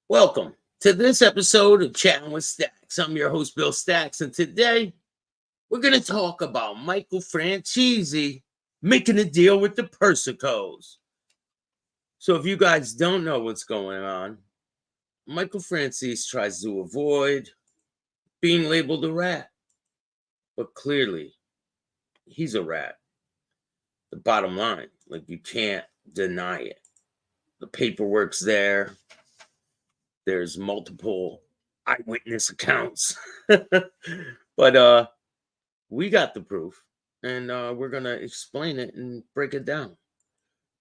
Welcome to this episode of Chattin with Staxx. I'm your host, Bill Staxx, and today we're going to talk about Michael FranCheesey making a deal with the Persicos. So if you guys don't know what's going on, Michael FranCheesey tries to avoid being labeled a rat, but clearly he's a rat. The bottom line, like, you can't deny it. The paperwork's there. There's multiple eyewitness accounts. But we got the proof, and we're going to explain it and break it down.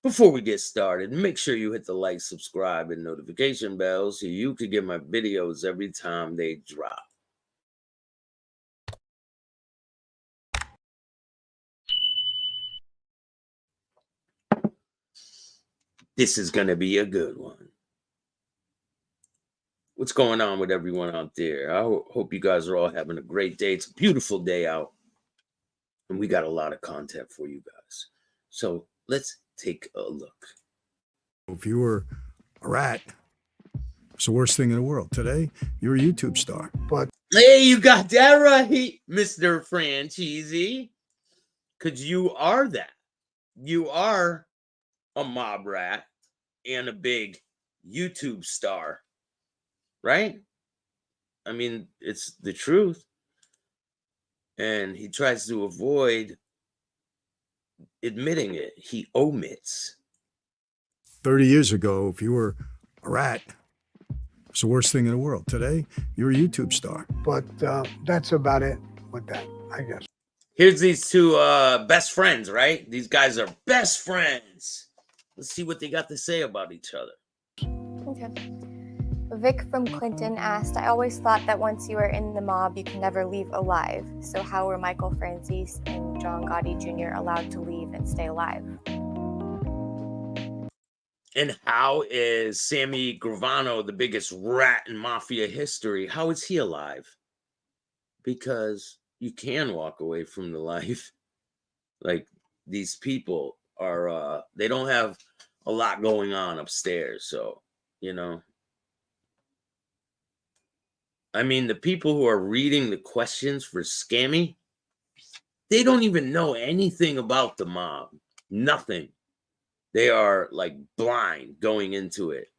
Before we get started, make sure you hit the like, subscribe, and notification bell so you can get my videos every time they drop. This is going to be a good one. What's going on with everyone out there? I hope you guys are all having a great day. It's a beautiful day out, and we got a lot of content for you guys. So let's take a look. If you were a rat, it's the worst thing in the world. Today, you're a YouTube star. But hey, you got that right, Mr. FranCheesey. Because you are that. You are a mob rat and a big YouTube star. Right? I mean, it's the truth. And he tries to avoid admitting it. He omits. 30 years ago, if you were a rat, it's the worst thing in the world. Today, you're a YouTube star. But that's about it with that, I guess. Here's these two best friends, right? These guys are best friends. Let's see what they got to say about each other. Okay. Vic from Clinton asked, I always thought that once you are in the mob, you can never leave alive. So how were Michael FranCheesey and John Gotti Jr. allowed to leave and stay alive? And how is Sammy Gravano, the biggest rat in mafia history, how is he alive? Because you can walk away from the life. Like, these people are, they don't have a lot going on upstairs. So, you know. I mean, the people who are reading the questions for Scammy, they don't even know anything about the mob. Nothing. They are like blind going into it.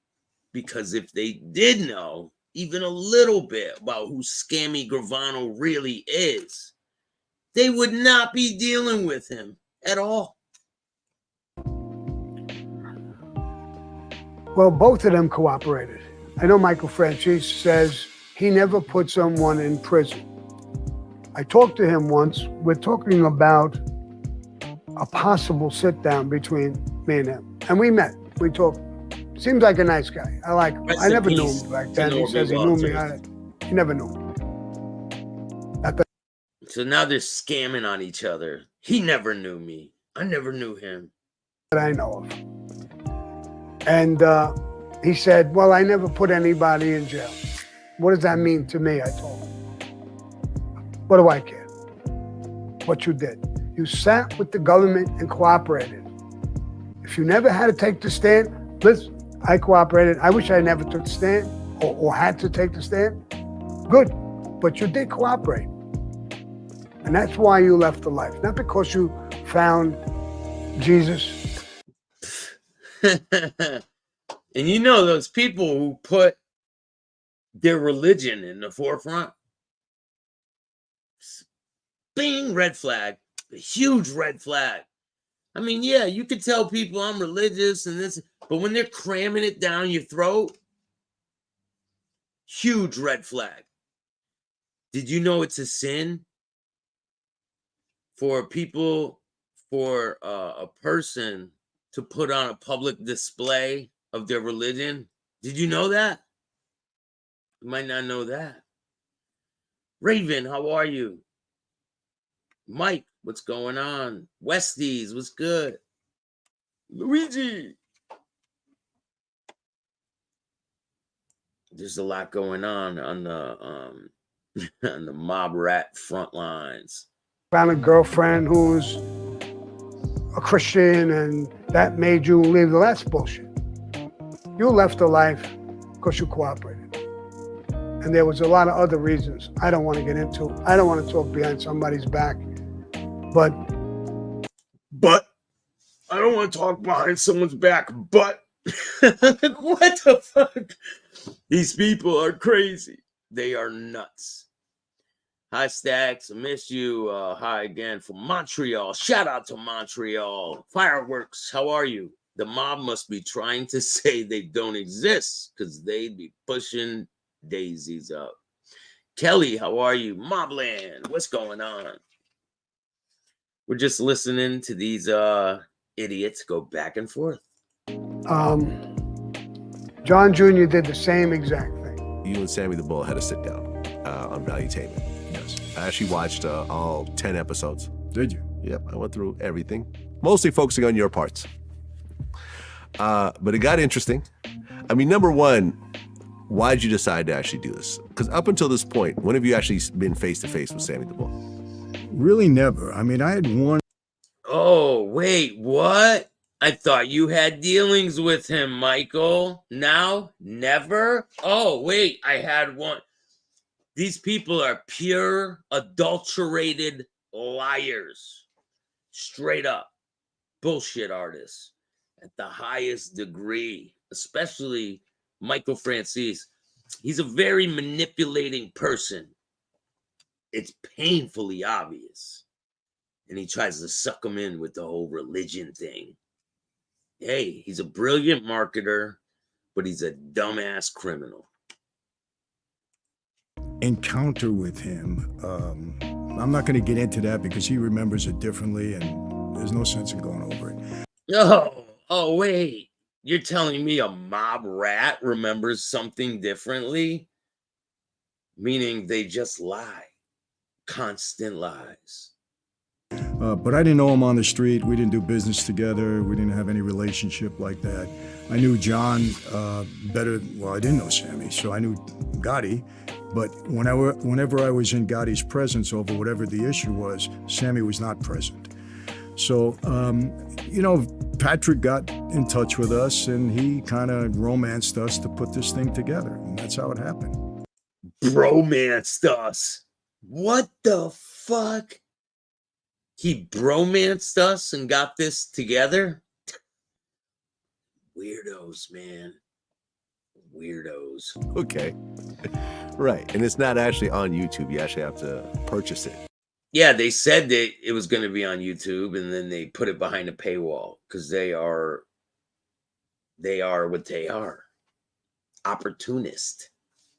Because if they did know even a little bit about who Scammy Gravano really is, they would not be dealing with him at all. Well, both of them cooperated. I know Michael FranCheesey says he never put someone in prison. I talked to him once. We're talking about a possible sit-down between me and him. And we met. We talked. Seems like a nice guy. I like him. I never knew him back then. He says he knew me. He never knew me. So now they're scamming on each other. He never knew me. I never knew him. That I know of. And he said, well, I never put anybody in jail. What does that mean to me? I told him. What do I care? What you did. You sat with the government and cooperated. If you never had to take the stand, listen, I cooperated. I wish I never took the stand or had to take the stand. Good, but you did cooperate. And that's why you left the life. Not because you found Jesus. And you know those people who put their religion in the forefront? Bing, red flag. A huge red flag. I mean, yeah, you could tell people I'm religious and this, but when they're cramming it down your throat, huge red flag. Did you know it's a sin for people, for a person to put on a public display of their religion? Did you know that? You might not know that. Raven, how are you? Mike, what's going on? Westies, what's good? Luigi. There's a lot going on the on the mob rat front lines. Found a girlfriend who's a Christian and that made you leave. That's bullshit. You left a life because you cooperated. And there was a lot of other reasons I don't want to get into. I don't want to talk behind somebody's back. But I don't want to talk behind someone's back, but what the fuck? These people are crazy. They are nuts. Hi, Staxx. I miss you. Hi again from Montreal. Shout out to Montreal. Fireworks. How are you? The mob must be trying to say they don't exist because they'd be pushing daisies up. Kelly, how are you? Mobland. What's going on? We're just listening to these idiots go back and forth. John Jr. did the same exact thing. You and Sammy the Bull had to sit down on Valuetainment. Yes. I actually watched all 10 episodes. Did you? Yep, I went through everything, mostly focusing on your parts. But it got interesting. I mean, number one, why did you decide to actually do this? Because up until this point, when have you actually been face-to-face with Sammy the Bull? Really never. I mean, I had one. Oh, wait, what? I thought you had dealings with him, Michael. Now? Never? Oh, wait, I had one. These people are pure, adulterated liars. Straight up. Bullshit artists at the highest degree, especially Michael FranCheesey. He's a very manipulating person. It's painfully obvious. And he tries to suck them in with the whole religion thing. Hey, he's a brilliant marketer, but he's a dumbass criminal. Encounter with him. I'm not going to get into that because he remembers it differently and there's no sense in going over it. Oh, wait. You're telling me a mob rat remembers something differently? Meaning they just lie. Constant lies. But I didn't know him on the street. We didn't do business together. We didn't have any relationship like that. I knew John better. Well, I didn't know Sammy, so I knew Gotti. But whenever I was in Gotti's presence over whatever the issue was, Sammy was not present. So, Patrick got in touch with us and he kind of romanced us to put this thing together. And that's how it happened. Bromanced us. What the fuck? He bromanced us and got this together? Weirdos, man. Weirdos. Okay. Right. And it's not actually on YouTube. You actually have to purchase it. Yeah, they said that it was going to be on YouTube, and then they put it behind a paywall because they are what they are. Opportunist.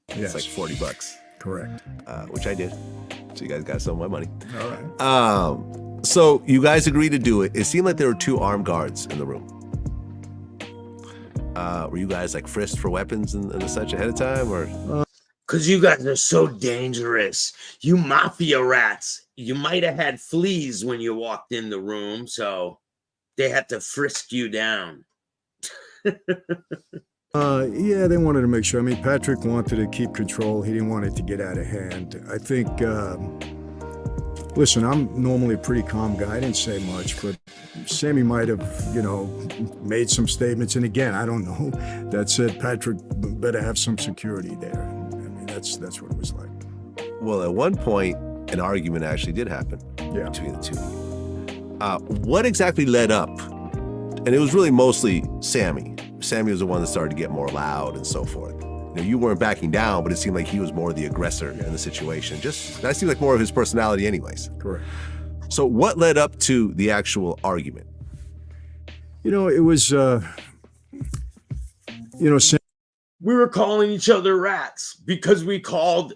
Yes. It's like $40. Correct. Which I did. So you guys got some of my money. All right. So you guys agreed to do it. It seemed like there were 2 armed guards in the room. Were you guys like frisked for weapons and such ahead of time, or? Because you guys are so dangerous. You mafia rats. You might have had fleas when you walked in the room, so they had to frisk you down. Yeah, they wanted to make sure. I mean, Patrick wanted to keep control. He didn't want it to get out of hand. I think, listen, I'm normally a pretty calm guy. I didn't say much, but Sammy might have, made some statements. And again, I don't know, that said, Patrick better have some security there. I mean, that's what it was like. Well, at one point, an argument actually did happen between the two of you. What exactly led up? And it was really mostly Sammy. Sammy was the one that started to get more loud and so forth. You weren't backing down, but it seemed like he was more the aggressor in the situation. That seemed like more of his personality anyways. Correct. So what led up to the actual argument? It was, we were calling each other rats because we called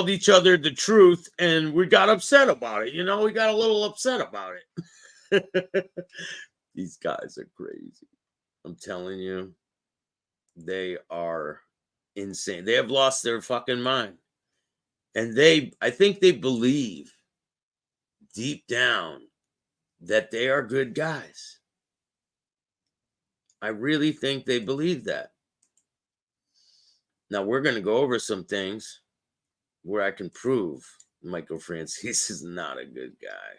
each other the truth, and we got upset about it. We got a little upset about it. These guys are crazy. I'm telling you, they are insane. They have lost their fucking mind. And I think they believe deep down that they are good guys. I really think they believe that. Now, we're going to go over some things where I can prove Michael FranCheesey is not a good guy.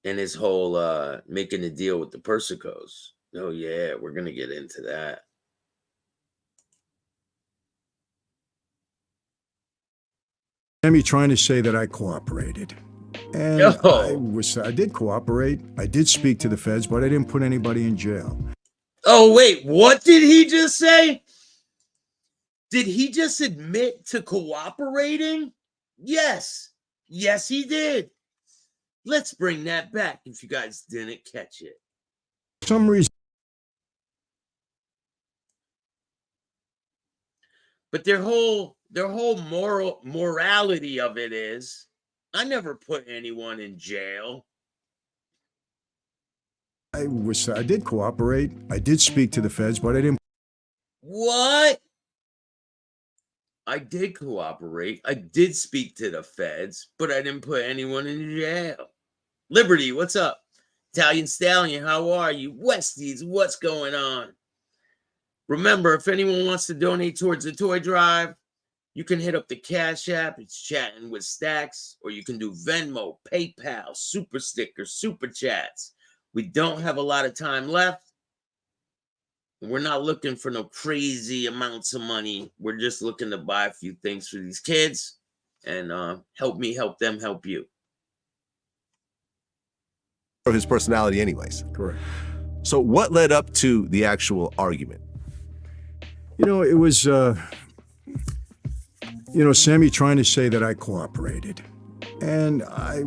And his whole making a deal with the Persicos. Oh, yeah, we're going to get into that. Sammy trying to say that I cooperated. And Yo. I did cooperate. I did speak to the feds, but I didn't put anybody in jail. Oh, wait, what did he just say? Did he just admit to cooperating? Yes. Yes, he did. Let's bring that back if you guys didn't catch it. For some reason. But their whole morality of it is, I never put anyone in jail. I did cooperate. I did speak to the feds, but I didn't. What? I did cooperate. I did speak to the feds, but I didn't put anyone in jail. Liberty, what's up? Italian Stallion, how are you? Westies, what's going on? Remember, if anyone wants to donate towards the toy drive, you can hit up the Cash App. It's Chatting with Staxx, or you can do Venmo, PayPal, Super Stickers, Super Chats. We don't have a lot of time left. We're not looking for no crazy amounts of money. We're just looking to buy a few things for these kids and help me, help them, help you. Or his personality anyways. Correct. So what led up to the actual argument? You know, it was, Sammy trying to say that I cooperated. And I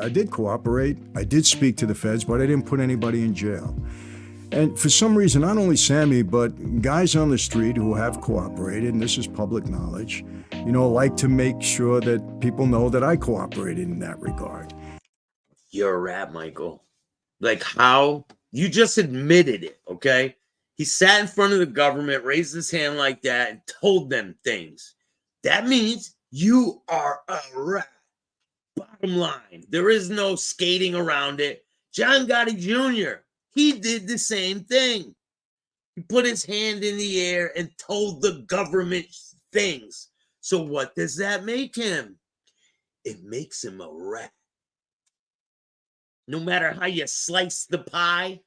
did cooperate. I did speak to the feds, but I didn't put anybody in jail. And for some reason, not only Sammy, but guys on the street who have cooperated, and this is public knowledge, like to make sure that people know that I cooperated in that regard. You're a rat, Michael. Like how? You just admitted it, okay? He sat in front of the government, raised his hand like that, and told them things. That means you are a rat. Bottom line, there is no skating around it. John Gotti Jr., he did the same thing. He put his hand in the air and told the government things. So what does that make him? It makes him a rat. No matter how you slice the pie,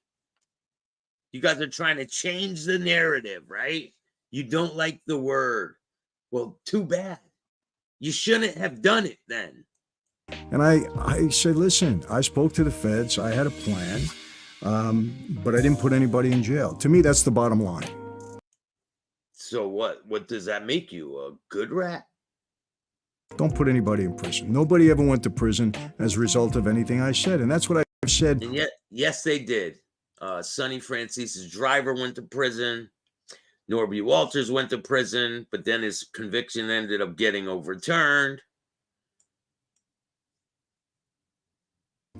you guys are trying to change the narrative, right? You don't like the word. Well, too bad. You shouldn't have done it then. And I said, listen, I spoke to the feds. I had a plan, but I didn't put anybody in jail. To me, that's the bottom line. So what does that make you? A good rat? Don't put anybody in prison. Nobody ever went to prison as a result of anything I said. And that's what I've said. And yet, yes, they did. Sonny Francis's driver went to prison. Norby Walters went to prison, but then his conviction ended up getting overturned.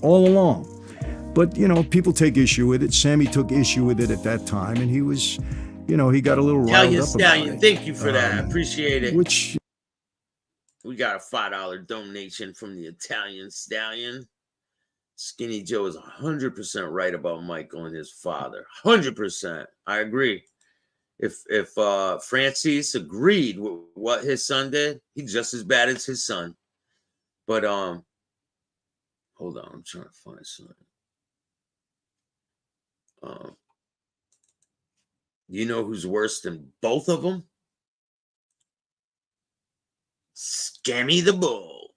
All along. But, people take issue with it. Sammy took issue with it at that time, and he was, he got a little riled up about it. Thank you for that. I appreciate it. Which... We got a $5 donation from the Italian Stallion. Skinny Joe is 100% right about Michael and his father. 100%. I agree. If FranCheesey agreed with what his son did, he's just as bad as his son. But hold on, I'm trying to find something. You know who's worse than both of them? Scammy the Bull.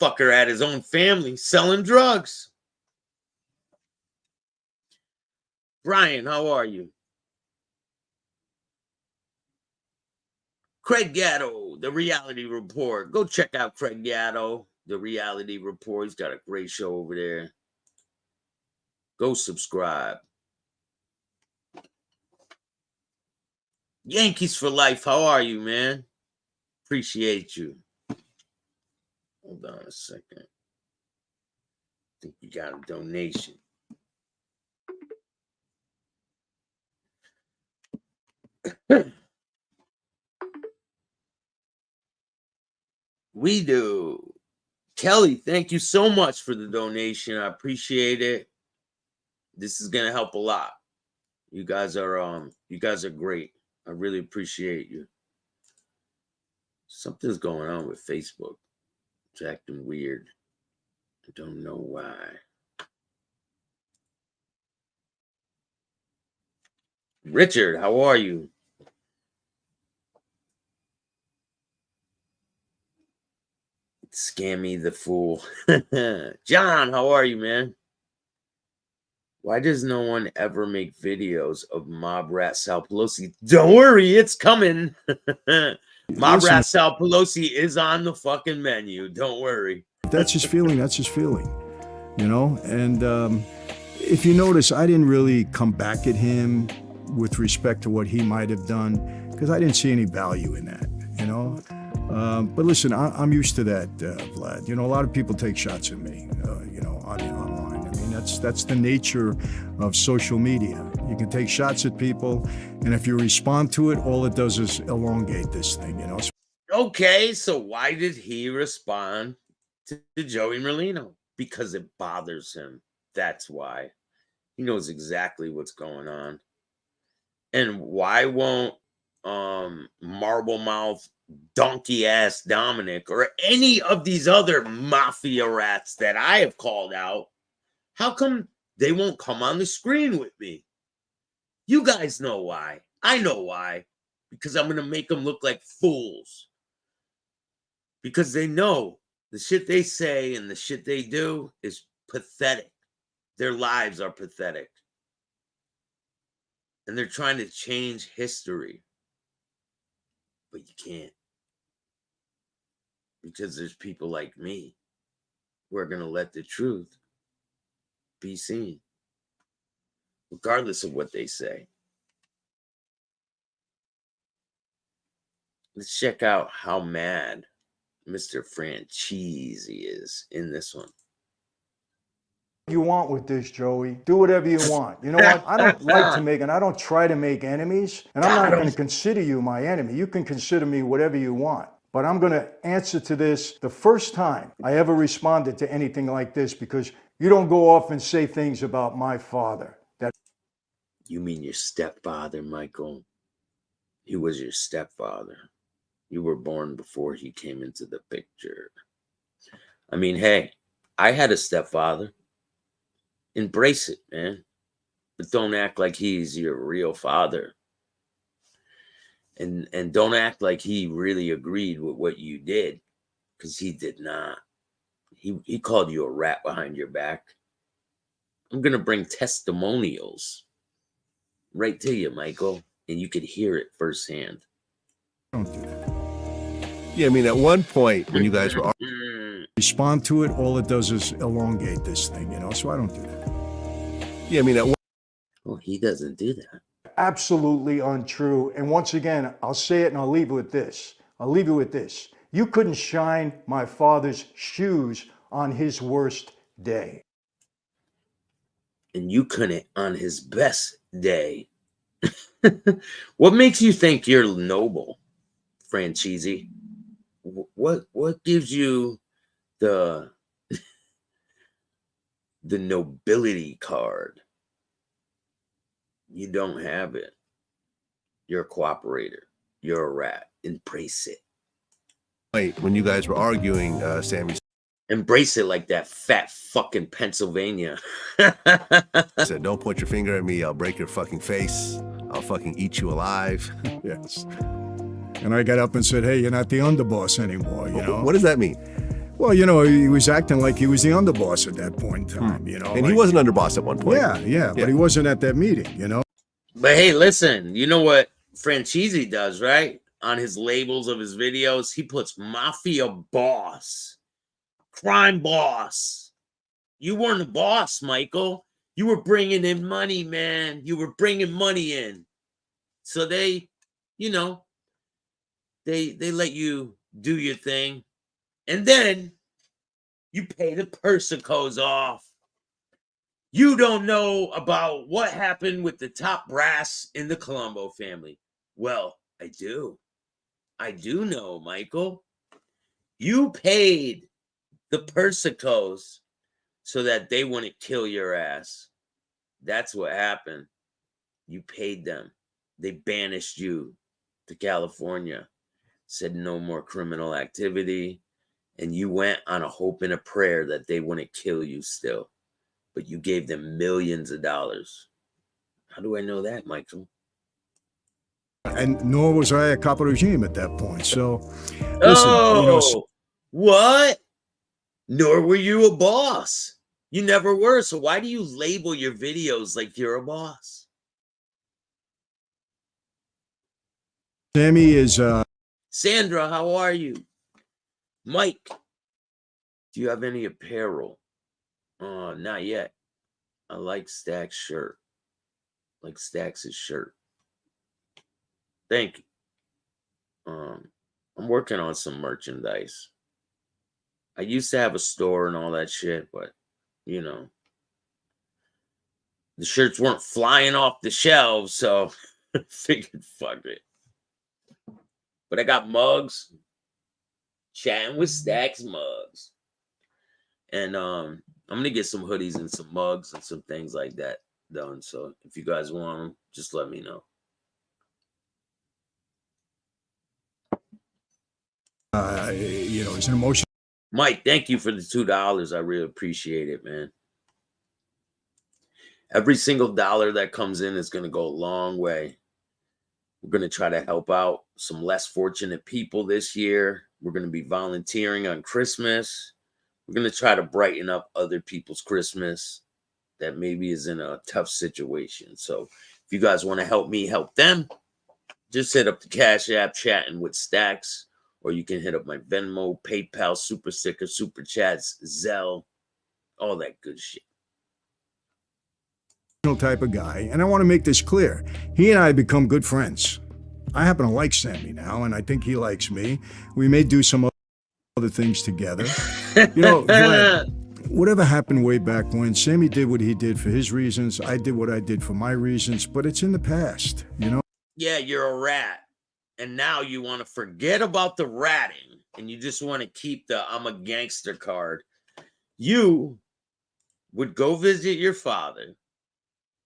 Fucker had his own family selling drugs. Brian, how are you? Craig Gatto, The Reality Report. Go check out Craig Gatto, The Reality Report. He's got a great show over there. Go subscribe. Yankees for life. How are you, man? Appreciate you. Hold on a second. I think we got a donation. We do. Kelly, thank you so much for the donation. I appreciate it. This is gonna help a lot. You guys are great. I really appreciate you. Something's going on with Facebook. It's acting weird. I don't know why. Richard, how are you? Scammy the fool. John, how are you, man? Why does no one ever make videos of Mob Rat Sal Pelosi? Don't worry, it's coming. Mob Rat Sal Pelosi is on the fucking menu. Don't worry. That's his feeling. That's his feeling. You know? And if you notice, I didn't really come back at him with respect to what he might have done because I didn't see any value in that, you know? But listen, I'm used to that, Vlad. You know, a lot of people take shots at me, you know, online. I mean, that's the nature of social media. You can take shots at people, and if you respond to it, all it does is elongate this thing, you know? Okay, so why did he respond to Joey Merlino? Because it bothers him. That's why. He knows exactly what's going on. And why won't Marble Mouth donkey ass Dominic or any of these other mafia rats that I have called out, how come they won't come on the screen with me? You guys know why. I know why. Because I'm going to make them look like fools. Because they know the shit they say and the shit they do is pathetic. Their lives are pathetic. And they're trying to change history. But you can't. Because there's people like me who are going to let the truth be seen. Regardless of what they say. Let's check out how mad Mr. FranCheesey is in this one. You want with this, Joey. Do whatever you want. You know what? I don't like to make, and I don't try to make enemies, and I'm not going to consider you my enemy. You can consider me whatever you want. But I'm going to answer to this the first time I ever responded to anything like this, because you don't go off and say things about my father. You mean your stepfather, Michael? He was your stepfather. You were born before he came into the picture. I mean, hey, I had a stepfather. Embrace it, man. But don't act like he's your real father. And don't act like he really agreed with what you did, because he did not. He called you a rat behind your back. I'm going to bring testimonials right to you, Michael, and you could hear it firsthand. Don't do that. Yeah, I mean, at one point when you guys were respond to it, all it does is elongate this thing, you know? So I don't do that. yeah, I mean, at one Well, he doesn't do that. Absolutely untrue. And once again, I'll say it and I'll leave it with this. You couldn't shine my father's shoes on his worst day. And you couldn't on his best day. What makes you think you're noble, FranCheesey? What gives you the nobility card? You don't have it. You're a cooperator. You're a rat. Embrace it. point when you guys were arguing, Sammy Embrace it like that fat fucking Pennsylvania. said, "Don't point your finger at me. I'll break your fucking face. I'll fucking eat you alive." Yes. And I got up and said, hey, you're not the underboss anymore, you know? What does that mean? Well, you know, he was acting like he was the underboss at that point in time, you know? And he was an underboss at one point. Yeah, but he wasn't at that meeting, you know? But hey, listen, you know what FranCheesey does, right? On his labels of his videos, he puts mafia boss, crime boss. You weren't a boss, Michael. You were bringing in money, man. You were bringing money in. So they, you know, they let you do your thing. And then you pay the Persicos off. You don't know about what happened with the top brass in the Colombo family. Well, I do. I do know, Michael. You paid the Persicos so that they wouldn't kill your ass. That's what happened. You paid them. They banished you to California. Said no more criminal activity. And you went on a hope and a prayer that they wouldn't kill you still. But you gave them millions of dollars. How do I know that, Michael? And nor was I a capo regime at that point. So, listen, Oh, you know, What? Nor were you a boss. You never were. So why do you label your videos like you're a boss? Sammy is Sandra, how are you? Mike, do you have any apparel? Not yet. I like Stax's shirt. Like Staxx's shirt. Thank you. I'm working on some merchandise. I used to have a store and all that shit, but you know, the shirts weren't flying off the shelves, so I figured fuck it. But I got mugs, Chattin with Staxx mugs. And I'm gonna get some hoodies and some mugs and some things like that done. So if you guys want them, just let me know. you know, he's an emotional. Mike, thank you for the $2. I really appreciate it, man. Every single dollar that comes in is gonna go a long way. We're gonna try to help out some less fortunate people this year. We're gonna be volunteering on Christmas. We're going to try to brighten up other people's Christmas that maybe is in a tough situation. So if you guys want to help me help them, just hit up the Cash App Chattin with Staxx, or you can hit up my Venmo, PayPal, Super Sticker, Super Chats, Zelle, all that good shit. Type of guy, and I want to make this clear. He and I have become good friends. I happen to like Sammy now, and I think he likes me. We may do some other things together. You know, Vlad, whatever happened way back when, Sammy did what he did for his reasons. I did what I did for my reasons, but it's in the past, you know? Yeah, you're a rat. And now you want to forget about the ratting and you just want to keep the I'm a gangster card. You would go visit your father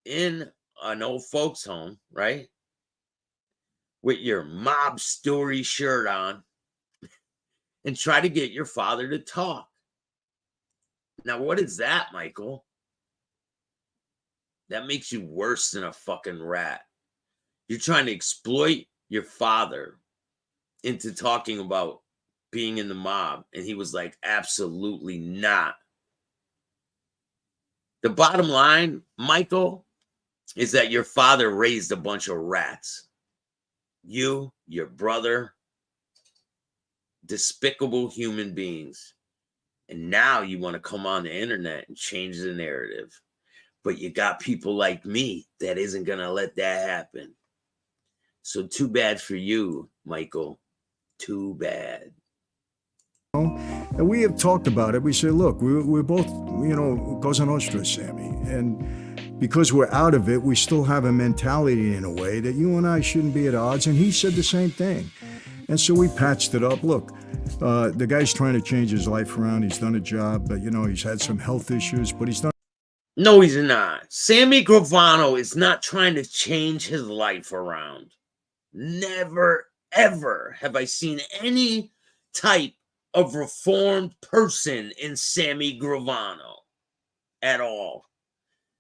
in an old folks home, right? With your mob story shirt on and try to get your father to talk. Now, what is that, Michael? That makes you worse than a fucking rat. You're trying to exploit your father into talking about being in the mob. And he was like, absolutely not. The bottom line, Michael, is that your father raised a bunch of rats. You, your brother, despicable human beings. And now you want to come on the internet and change the narrative. But you got people like me that isn't going to let that happen. So too bad for you, Michael. Too bad. And we have talked about it. We say, look, we're both, you know, Cosa Nostra, Sammy. And because we're out of it, we still have a mentality in a way that you and I shouldn't be at odds. And he said the same thing. And so we patched it up. Look, the guy's trying to change his life around. He's done a job, but, you know, he's had some health issues, but he's done. No, he's not. Sammy Gravano is not trying to change his life around. Never, ever have I seen any type of reformed person in Sammy Gravano at all.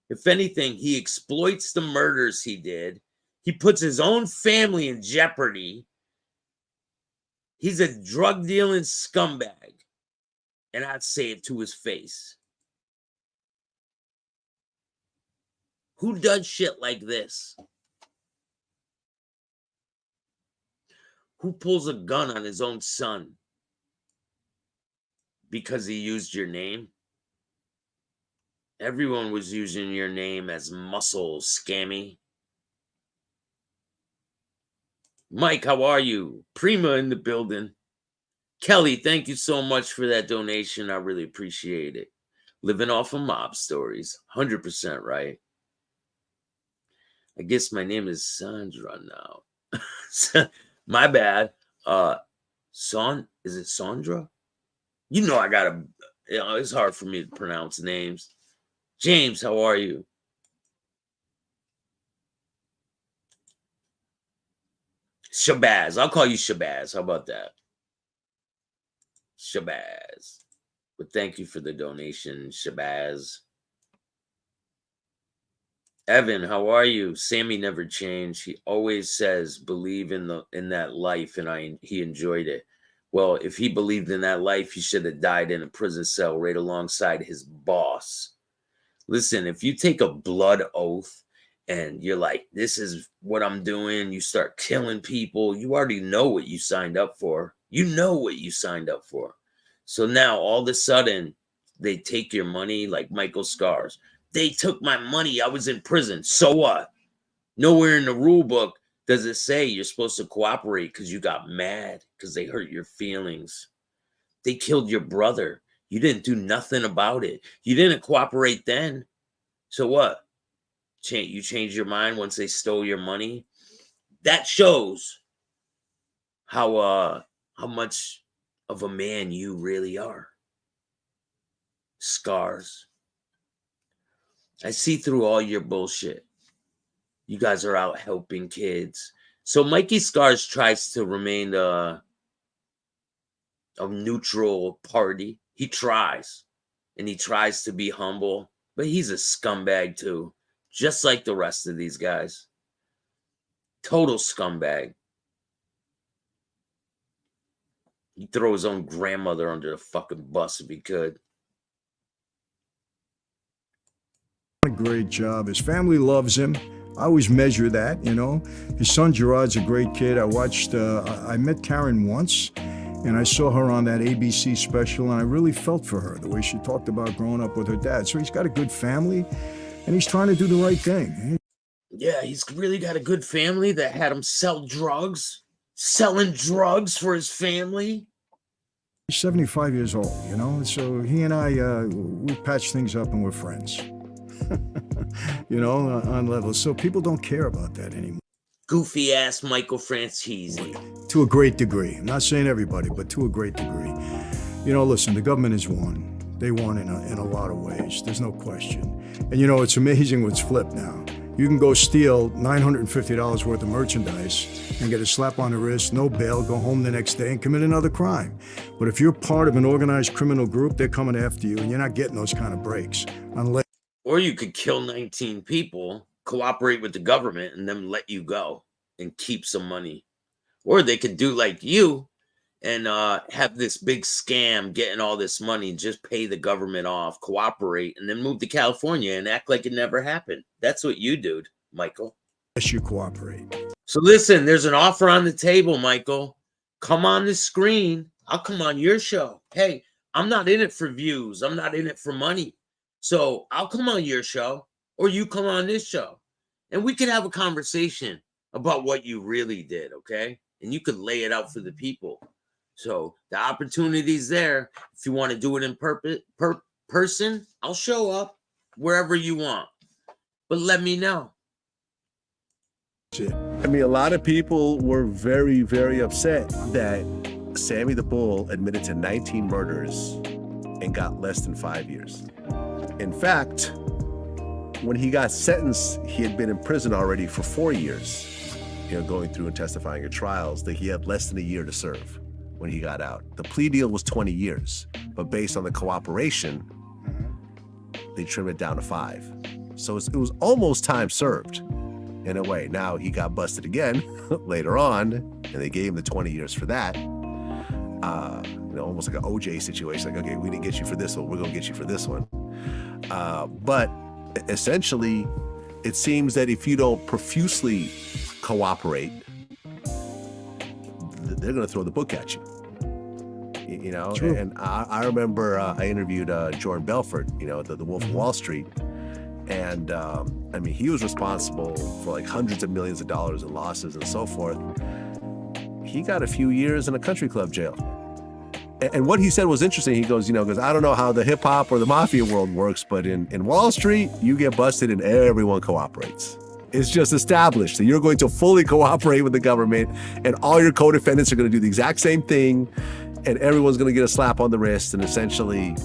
If anything, he exploits the murders he did. He puts his own family in jeopardy. He's a drug dealing scumbag. And I'd say it to his face. Who does shit like this? Who pulls a gun on his own son because he used your name? Everyone was using your name as muscle, Scammy. Mike, how are you? Prima in the building. Kelly, thank you so much for that donation. I really appreciate it. Living off of mob stories. 100% right. I guess my name is Sandra now. My bad. Is it Sandra? You know I gotta, you know, it's hard for me to pronounce names. James, how are you? Shabazz. I'll call you Shabazz. How about that? Shabazz. But thank you for the donation, Shabazz. Evan, how are you? Sammy never changed. He always says, believe in that life, and he enjoyed it. Well, if he believed in that life, he should have died in a prison cell right alongside his boss. Listen, if you take a blood oath and you're like, this is what I'm doing, you start killing people, you already know what you signed up for. You know what you signed up for. So now all of a sudden, they take your money like Michael Scars. They took my money. I was in prison. So what? Nowhere in the rule book does it say you're supposed to cooperate because you got mad because they hurt your feelings. They killed your brother. You didn't do nothing about it. You didn't cooperate then. So what? You changed your mind once they stole your money? That shows how much of a man you really are. Scars. I see through all your bullshit. You guys are out helping kids. So Mikey Scars tries to remain a neutral party. He tries. And he tries to be humble. But he's a scumbag too. Just like the rest of these guys. Total scumbag. He'd throw his own grandmother under the fucking bus if he could. A great job. His family loves him. I always measure that, you know. His son Gerard's a great kid. I met Karen once, and I saw her on that ABC special, and I really felt for her, the way she talked about growing up with her dad. So he's got a good family, and he's trying to do the right thing. Yeah, he's really got a good family that had him sell drugs, selling drugs for his family. He's 75 years old, you know, so he and I, we patch things up and we're friends. You know, on levels. So people don't care about that anymore. Goofy ass Michael FranCheesey. To a great degree. I'm not saying everybody, but to a great degree. You know, listen, the government has won. They won in a lot of ways. There's no question. And you know, it's amazing what's flipped now. You can go steal $950 worth of merchandise and get a slap on the wrist, no bail, go home the next day and commit another crime. But if you're part of an organized criminal group, they're coming after you and you're not getting those kind of breaks. Unless. Or you could kill 19 people, cooperate with the government, and then let you go and keep some money. Or they could do like you and have this big scam getting all this money, just pay the government off, cooperate, and then move to California and act like it never happened. That's what you do, Michael. Unless you cooperate. So listen, there's an offer on the table, Michael. Come on the screen. I'll come on your show. Hey, I'm not in it for views. I'm not in it for money. So I'll come on your show or you come on this show and we could have a conversation about what you really did, okay? And you could lay it out for the people. So the opportunity's there. If you want to do it in person, I'll show up wherever you want. But let me know. I mean, a lot of people were very, very upset that Sammy the Bull admitted to 19 murders and got less than 5 years. In fact, when he got sentenced, he had been in prison already for 4 years, you know, going through and testifying at trials, that he had less than a year to serve when he got out. The plea deal was 20 years, but based on the cooperation, they trimmed it down to 5. So it was almost time served in a way. Now he got busted again later on, and they gave him the 20 years for that. You know, almost like an OJ situation, like, okay, we didn't get you for this one, we're gonna get you for this one. But essentially, it seems that if you don't profusely cooperate, they're going to throw the book at you. You know, True. and I remember I interviewed Jordan Belfort, you know, the Wolf of Wall Street. And I mean, he was responsible for like hundreds of millions of dollars in losses and so forth. He got a few years in a country club jail. And what he said was interesting. He goes, you know, because I don't know how the hip hop or the mafia world works, but in Wall Street, you get busted and everyone cooperates. It's just established that you're going to fully cooperate with the government and all your co-defendants are going to do the exact same thing and everyone's going to get a slap on the wrist, and essentially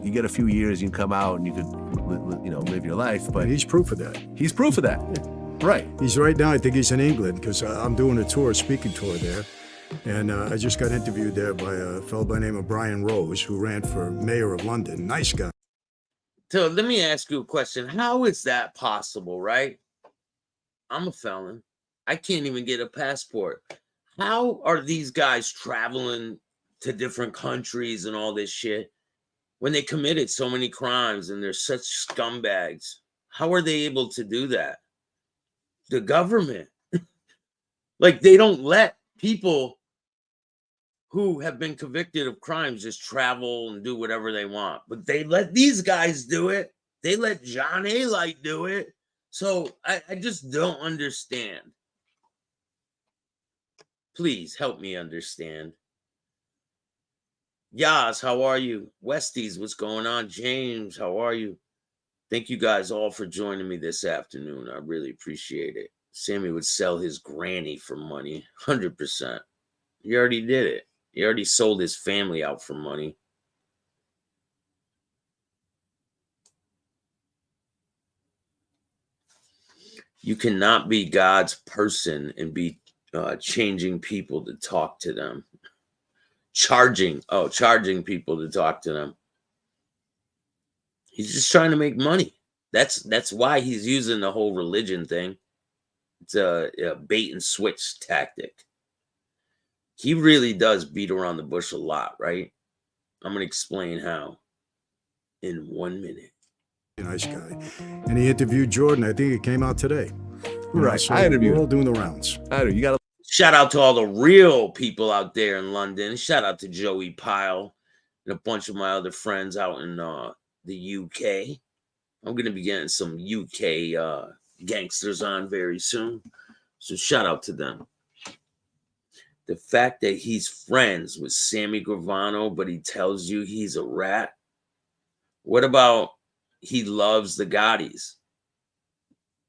you get a few years, you can come out and you could, you know, live your life. But he's proof of that. He's proof of that. Right. He's right now, I think he's in England because I'm doing a tour, speaking tour there. And I just got interviewed there by a fellow by the name of Brian Rose, who ran for mayor of London. Nice guy. So let me ask you a question. How is that possible, right? I'm a felon. I can't even get a passport. How are these guys traveling to different countries and all this shit when they committed so many crimes and they're such scumbags? How are they able to do that? The government. Like, they don't let people who have been convicted of crimes just travel and do whatever they want. But they let these guys do it. They let John A. Light do it. So I just don't understand. Please help me understand. Yas, how are you? Westies, what's going on? James, how are you? Thank you guys all for joining me this afternoon. I really appreciate it. Sammy would sell his granny for money. 100%. He already did it. He already sold his family out for money. You cannot be God's person and be changing people to talk to them. Charging people to talk to them. He's just trying to make money. That's why he's using the whole religion thing. It's a bait and switch tactic. He really does beat around the bush a lot, right? I'm going to explain how in 1 minute. Nice guy. And he interviewed Jordan. I think it came out today. Right. So I interviewed we're all him. doing the rounds. You got to. Shout out to all the real people out there in London. Shout out to Joey Pyle and a bunch of my other friends out in the UK. I'm going to be getting some UK gangsters on very soon. So shout out to them. The fact that he's friends with Sammy Gravano, but he tells you he's a rat. What about he loves the Gottis,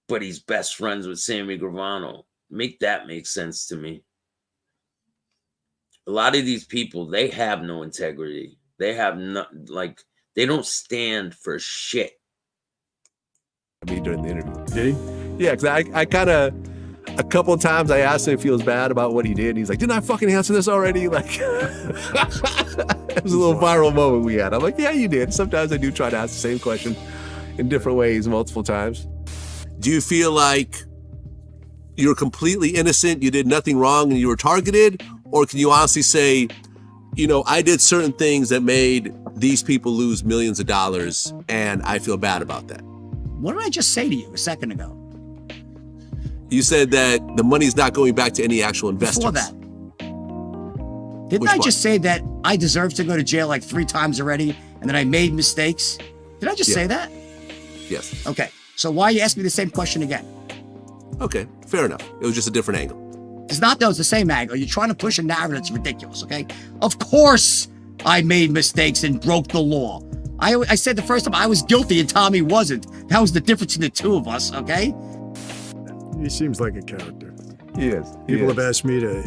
but he's best friends with Sammy Gravano? Make that make sense to me. A lot of these people, they have no integrity. They have no, like, they don't stand for shit. Me during the interview. Did he? Yeah, because I kind of, a couple of times I asked him if he feels bad about what he did. He's like, didn't I fucking answer this already? Like, it was a little viral moment we had. I'm like, yeah, you did. Sometimes I do try to ask the same question in different ways multiple times. Do you feel like you're completely innocent, you did nothing wrong, and you were targeted? Or can you honestly say, you know, I did certain things that made these people lose millions of dollars, and I feel bad about that? What did I just say to you a second ago? You said that the money's not going back to any actual investors. Before that. Didn't Which I one? just say that I deserve to go to jail like 3 times already and that I made mistakes? Did I just say that? Yes. Okay. So why you ask me the same question again? Okay, fair enough. It was just a different angle. It's not that it's the same angle. You're trying to push a narrative that's ridiculous, okay? Of course I made mistakes and broke the law. I said the first time I was guilty and Tommy wasn't. That was the difference in the two of us, okay? He seems like a character. He is. People have asked me to,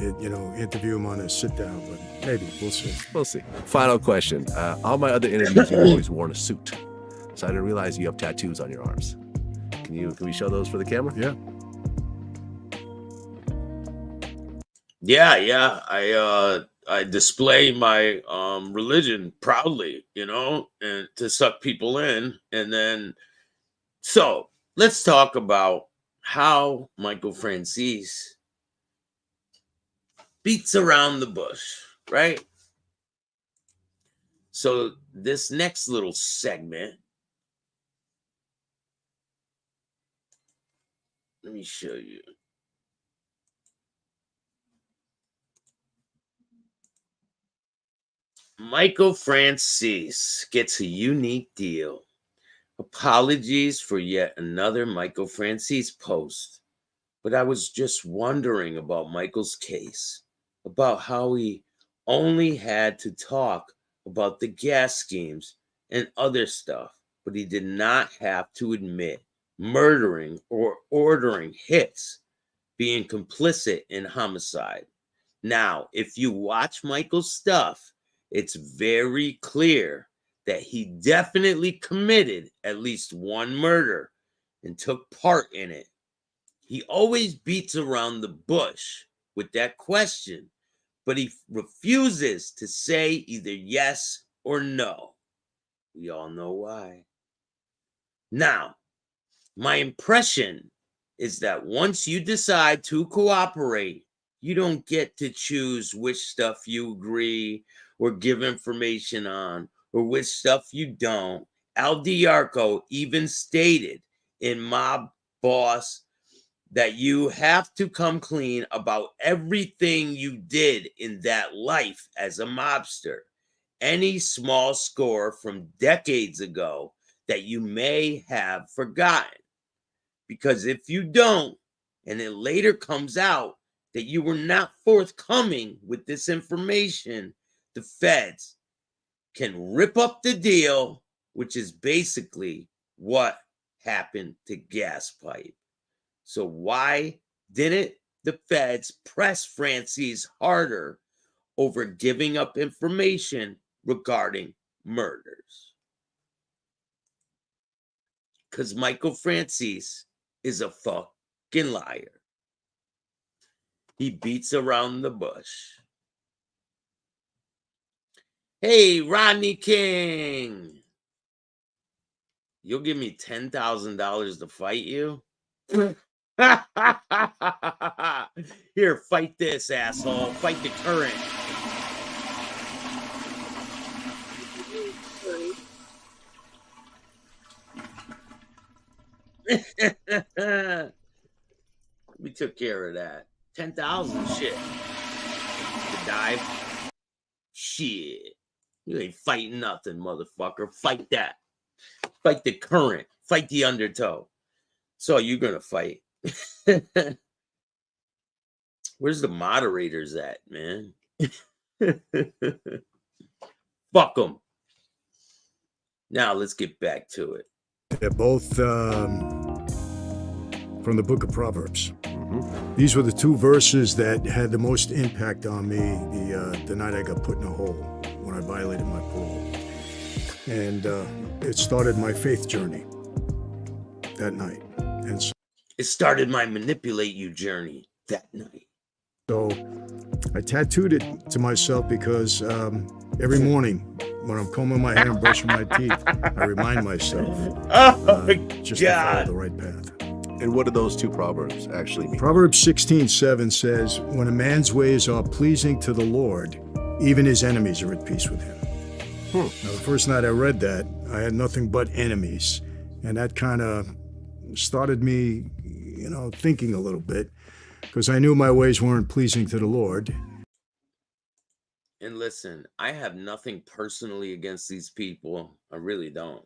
interview him on a sit down, but maybe we'll see. We'll see. Final question. All my other interviews, you've always worn a suit. So I didn't realize you have tattoos on your arms. Can we show those for the camera? Yeah. Yeah. I display my religion proudly, and to suck people in. And then, so let's talk about how Michael FranCheesey beats around the bush, right? So this next little segment, let me show you. Michael FranCheesey gets a unique deal. Apologies for yet another Michael FranCheesey post, but I was just wondering about Michael's case, about how he only had to talk about the gas schemes and other stuff, but he did not have to admit murdering or ordering hits, being complicit in homicide. Now, if you watch Michael's stuff, it's very clear that he definitely committed at least one murder and took part in it. He always beats around the bush with that question, but he refuses to say either yes or no. We all know why. Now, my impression is that once you decide to cooperate, You don't get to choose which stuff you agree or give information on or which stuff you don't. Al Diarco even stated in Mob Boss that you have to come clean about everything you did in that life as a mobster. Any small score from decades ago that you may have forgotten. Because if you don't, and it later comes out that you were not forthcoming with this information, the feds can rip up the deal, which is basically what happened to Gas Pipe. So why didn't the feds press FranCheesey harder over giving up information regarding murders? Because Michael FranCheesey is a fucking liar. He beats around the bush. Hey, Rodney King, you'll give me $10,000 to fight you? Here, fight this, asshole. Fight the current. We took care of that. 10,000 shit. The dive. Shit. You ain't fighting nothing, motherfucker. Fight that. Fight the current. Fight the undertow. So you're gonna fight. Where's the moderators at, man? Fuck them. Now let's get back to it. They're both from the book of Proverbs. These were the two verses that had the most impact on me the night I got put in a hole when I violated my parole. And it started my faith journey that night. And so, it started my manipulate you journey that night. So I tattooed it to myself because every morning when I'm combing my hair and brushing my teeth, I remind myself just to follow the right path. And what do those two proverbs actually mean? Proverbs 16:7 says, when a man's ways are pleasing to the Lord, even his enemies are at peace with him. Now, the first night I read that, I had nothing but enemies. And that kind of started me, thinking a little bit, because I knew my ways weren't pleasing to the Lord. And listen, I have nothing personally against these people. I really don't.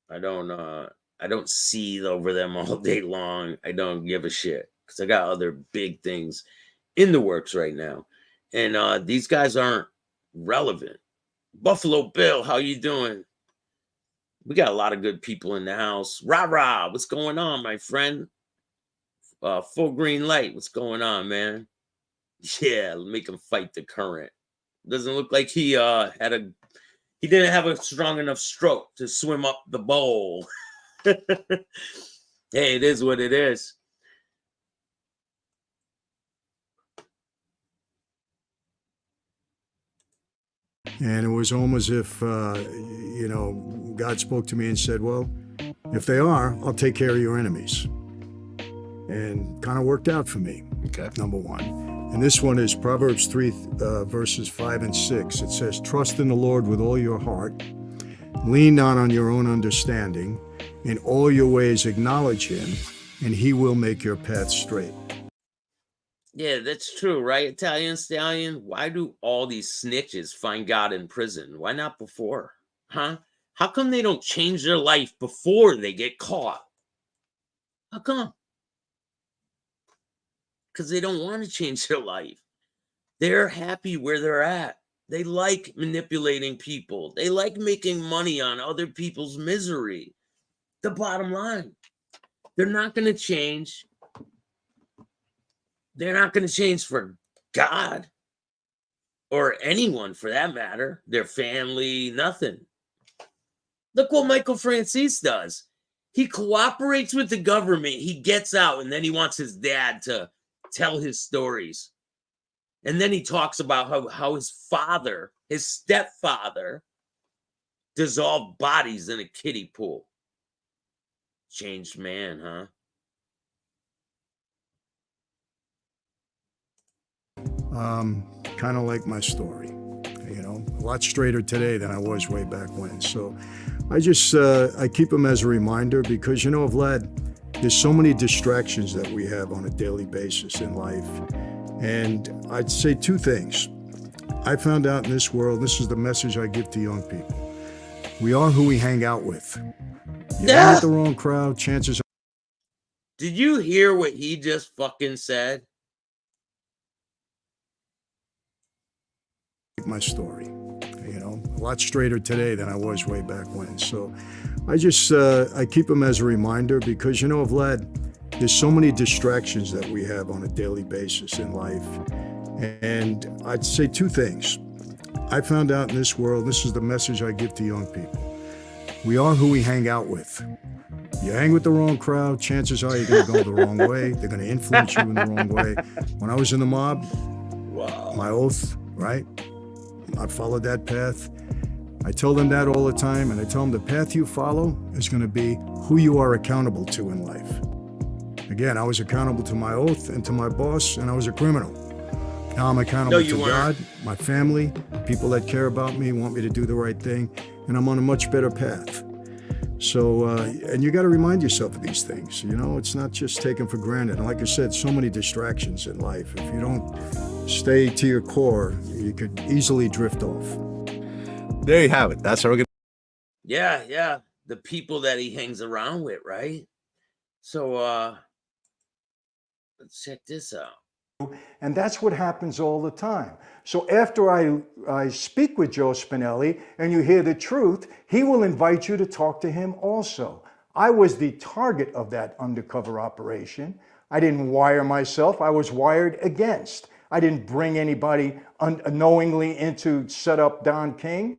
I don't seethe over them all day long. I don't give a shit because I got other big things in the works right now. And these guys aren't relevant. Buffalo Bill, how you doing? We got a lot of good people in the house. Rah, what's going on, my friend? Full green light, what's going on, man? Yeah, make him fight the current. Doesn't look like he didn't have a strong enough stroke to swim up the bowl. Hey, it is what it is. And it was almost as if, God spoke to me and said, well, if they are, I'll take care of your enemies. And kind of worked out for me, number one. And this one is Proverbs 3, verses 5 and 6. It says, trust in the Lord with all your heart. Lean not on your own understanding. In all your ways acknowledge him, and he will make your path straight. Yeah, that's true, right, Italian Stallion? Why do all these snitches find God in prison? Why not before? Huh? How come they don't change their life before they get caught? How come? Because they don't want to change their life. They're happy where they're at. They like manipulating people. They like making money on other people's misery. The bottom line, they're not going to change. They're not going to change for God or anyone for that matter, their family, nothing. Look what Michael FranCheesey does. He cooperates with the government. He gets out and then he wants his dad to tell his stories. And then he talks about how his father, his stepfather, dissolved bodies in a kiddie pool. Changed man, huh? Kind of like my story, you know, a lot straighter today than I was way back when. So I just, I keep them as a reminder because, you know, Vlad, there's so many distractions that we have on a daily basis in life. And I'd say two things. I found out in this world, this is the message I give to young people. We are who we hang out with. You hang with the wrong crowd, chances are. Did you hear what he just fucking said? My story, you know, a lot straighter today than I was way back when. So I just, I keep them as a reminder because, you know, Vlad, there's so many distractions that we have on a daily basis in life. And I'd say two things. I found out in this world, this is the message I give to young people. We are who we hang out with. You hang with the wrong crowd, chances are you're going to go the wrong way. They're going to influence you in the wrong way. When I was in the mob, my oath, right? I followed that path. I tell them that all the time, and I tell them the path you follow is going to be who you are accountable to in life. Again, I was accountable to my oath and to my boss, and I was a criminal. Now I'm accountable to God, my family, people that care about me, want me to do the right thing, and I'm on a much better path. So, and you got to remind yourself of these things. You know, it's not just taken for granted. And like I said, so many distractions in life. If you don't stay to your core, you could easily drift off. There you have it. That's how we're going to. Yeah. The people that he hangs around with, right? So, let's check this out. And that's what happens all the time. So after I speak with Joe Spinelli and you hear the truth, he will invite you to talk to him also. I was the target of that undercover operation. I didn't wire myself. I was wired against. I didn't bring anybody unknowingly into set up Don King.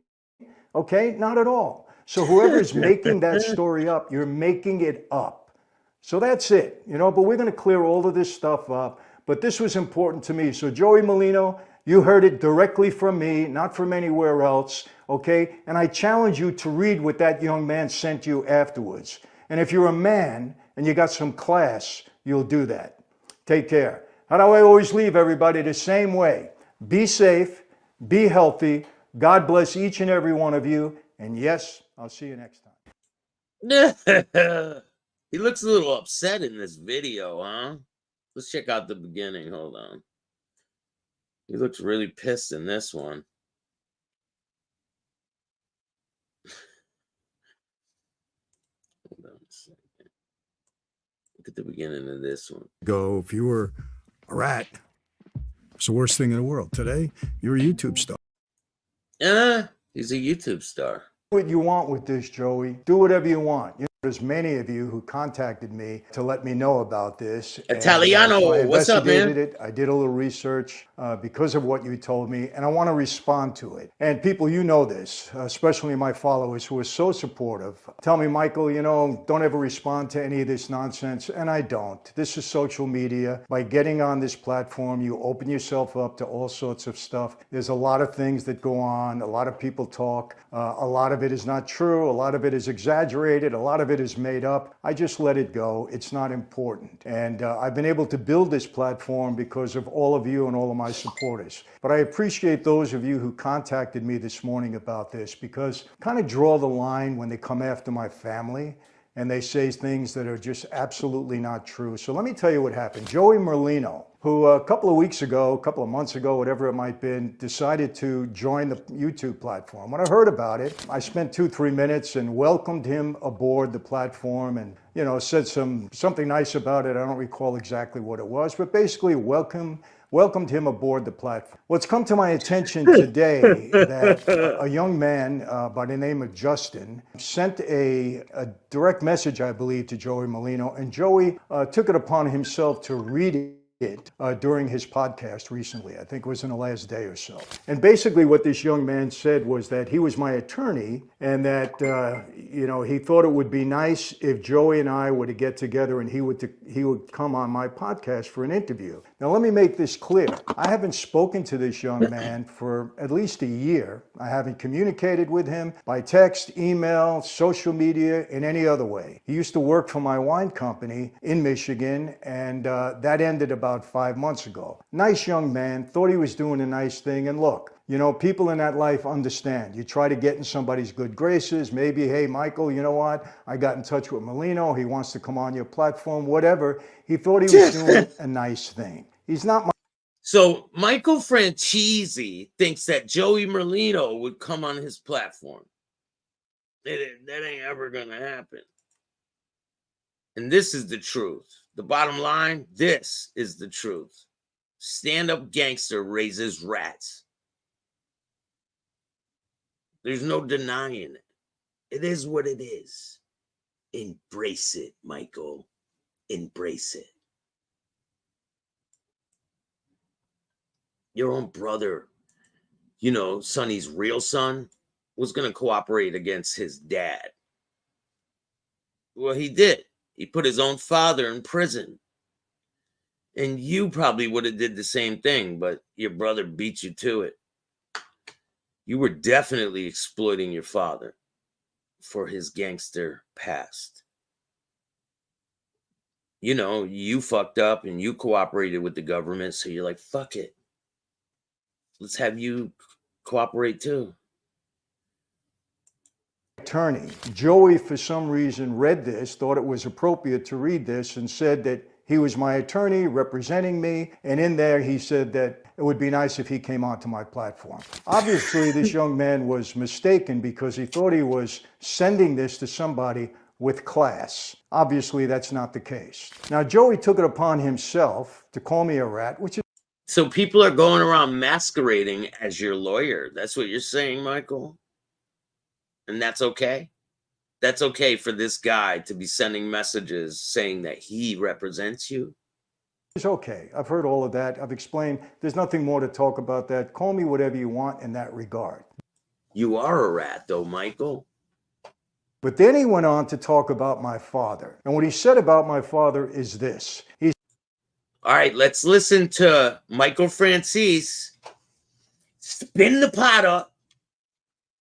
Okay, not at all. So whoever is making that story up, you're making it up. So that's it, you know, but we're going to clear all of this stuff up. But this was important to me. So Joey Molino, you heard it directly from me, not from anywhere else, okay? And I challenge you to read what that young man sent you afterwards. And if you're a man and you got some class, you'll do that. Take care. How do I always leave everybody? The same way. Be safe, be healthy. God bless each and every one of you. And yes, I'll see you next time. He looks a little upset in this video, huh? Let's check out the beginning. Hold on. He looks really pissed in this one. Hold on a second. Look at the beginning of this one. Go, if you were a rat, it's the worst thing in the world. Today, you're a YouTube star. He's a YouTube star. Do what you want with this, Joey. Do whatever you want. There's many of you who contacted me to let me know about this. Italiano, so what's up, man? I did a little research because of what you told me, and I want to respond to it. And people, you know this, especially my followers who are so supportive, tell me, Michael, you know, don't ever respond to any of this nonsense, and I don't. This is social media. By getting on this platform, you open yourself up to all sorts of stuff. There's a lot of things that go on. A lot of people talk. A lot of it is not true. A lot of it is exaggerated. A lot of it is made up. I just let it go. It's not important. And I've been able to build this platform because of all of you and all of my supporters. But I appreciate those of you who contacted me this morning about this because kind of draw the line when they come after my family and they say things that are just absolutely not true. So let me tell you what happened. Joey Merlino, who a couple of months ago, whatever it might have been, decided to join the YouTube platform. When I heard about it, I spent 2-3 minutes and welcomed him aboard the platform and, you know, said something nice about it. I don't recall exactly what it was, but basically welcomed him aboard the platform. Well, it's come to my attention today that a young man by the name of Justin sent a direct message, I believe, to Joey Molino, and Joey took it upon himself to read it during his podcast recently. I think it was in the last day or so. And basically what this young man said was that he was my attorney and that, you know, he thought it would be nice if Joey and I were to get together and he would come on my podcast for an interview. Now, let me make this clear. I haven't spoken to this young man for at least a year. I haven't communicated with him by text, email, social media, in any other way. He used to work for my wine company in Michigan, and that ended about about 5 months ago. Nice young man, thought he was doing a nice thing. And look, you know, people in that life understand. You try to get in somebody's good graces. Maybe, hey, Michael, you know what? I got in touch with Molino. He wants to come on your platform, whatever. He thought he was doing a nice thing. He's not. So Michael FranCheesey thinks that Joey Merlino would come on his platform. That ain't ever going to happen. And this is the truth. The bottom line, this is the truth. Stand-up gangster raises rats. There's no denying it. It is what it is. Embrace it, Michael. Embrace it. Your own brother, you know, Sonny's real son, was going to cooperate against his dad. Well, he did. He put his own father in prison. And you probably would have did the same thing, but your brother beat you to it. You were definitely exploiting your father for his gangster past. You know, you fucked up and you cooperated with the government, so you're like, fuck it. Let's have you cooperate too. Attorney. Joey, for some reason, read this, thought it was appropriate to read this, and said that he was my attorney representing me. And in there, he said that it would be nice if he came onto my platform. Obviously, this young man was mistaken because he thought he was sending this to somebody with class. Obviously, that's not the case. Now, Joey took it upon himself to call me a rat, which is. So people are going around masquerading as your lawyer. That's what you're saying, Michael? And that's okay? That's okay for this guy to be sending messages saying that he represents you? It's okay. I've heard all of that. I've explained. There's nothing more to talk about that. Call me whatever you want in that regard. You are a rat, though, Michael. But then he went on to talk about my father. And what he said about my father is this. All right, let's listen to Michael FranCheesey spin the pot up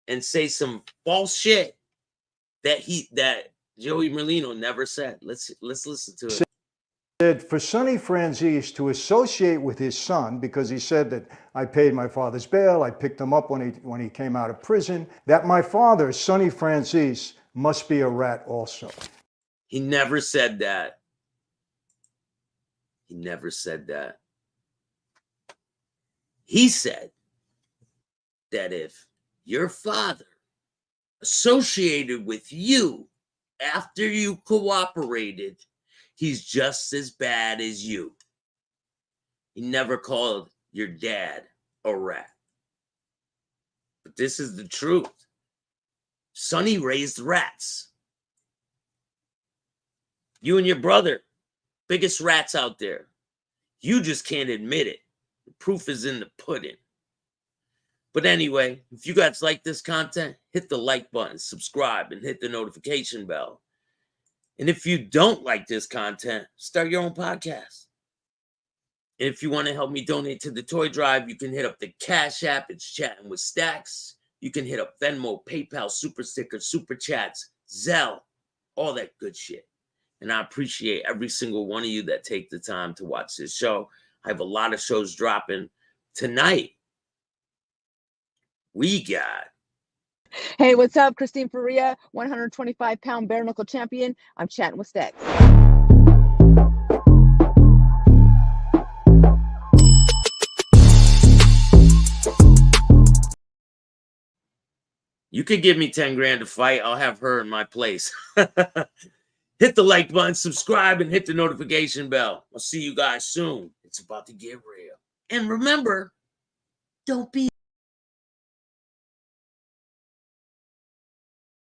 and say some false shit that Joey Merlino never said. Let's listen to it. Said for Sonny FranCheesey to associate with his son, because he said that I paid my father's bail, I picked him up when he came out of prison, that my father, Sonny FranCheesey, must be a rat also. He never said that. He never said that. He said that if your father associated with you after you cooperated, he's just as bad as you. He never called your dad a rat. But this is the truth. Sonny raised rats. You and your brother, biggest rats out there. You just can't admit it. The proof is in the pudding. But anyway, if you guys like this content, hit the like button, subscribe, and hit the notification bell. And if you don't like this content, start your own podcast. And if you want to help me donate to the toy drive, you can hit up the Cash App. It's Chattin with Staxx. You can hit up Venmo, PayPal, Super Stickers, Super Chats, Zelle, all that good shit. And I appreciate every single one of you that take the time to watch this show. I have a lot of shows dropping tonight. We got. Hey, what's up? Christine Faria, 125-pound bare knuckle champion. I'm chatting with Staxx. You could give me 10 grand to fight. I'll have her in my place. Hit the like button, subscribe, and hit the notification bell. I'll see you guys soon. It's about to get real. And remember, don't be